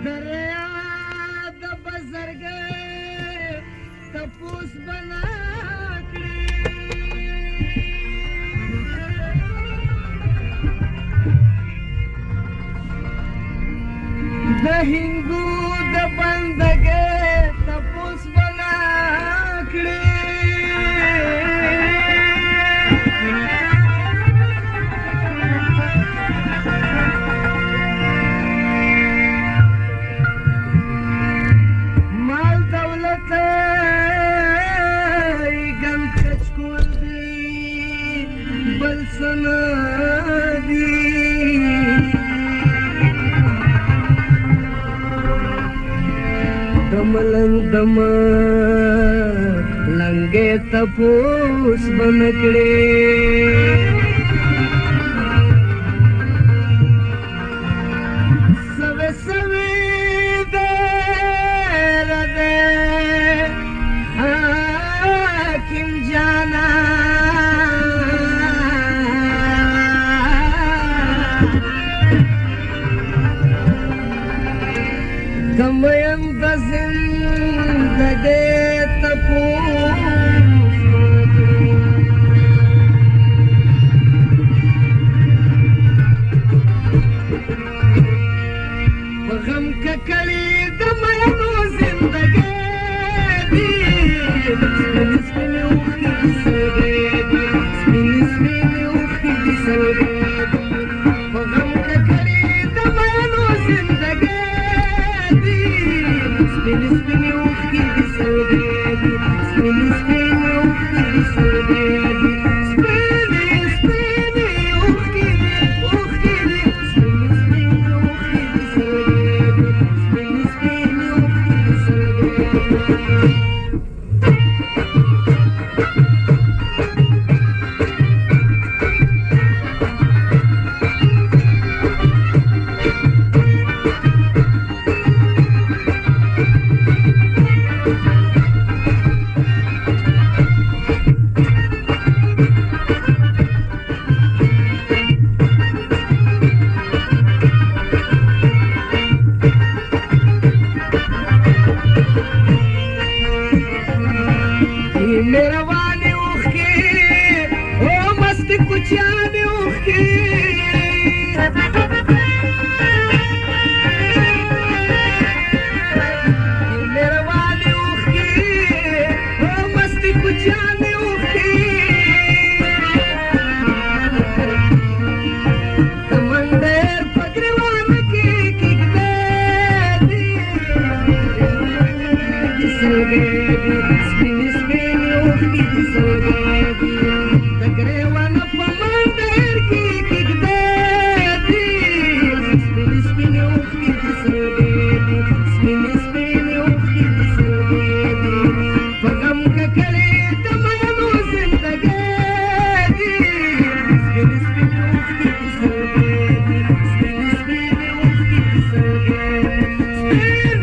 دریا د بزرګ تپوس بنا کړی د هندو د بندګې تپوس بنا کړی दम लंगे तपोस बनकड़े सवे सवे देर दे हाकिम जाना दमयम दे तपोस गम ककड़ी दमयनो जिंदगी दी स्पिन उखी सगेदी स्पिन उखी सगेदी गम ककड़ी दमयनो जिंदगी दी स्पिन उखी सगेदी स्पिन उखी सगेदी स्पिन उखी मेरा वाले उखी ओ मस्त कुचाने उखी मेरा वाले उखी ओ मस्त कुचाने उखी कमंडर पगरवान की किकदेदी सगेदी Tagrewana pamandir ki kigdedi Spin ukhti tisagedi Spin ukhti tisagedi Pagam ka kali tamayanu zindagedi Spin ukhti tisagedi Spin ukhti tisagedi Spin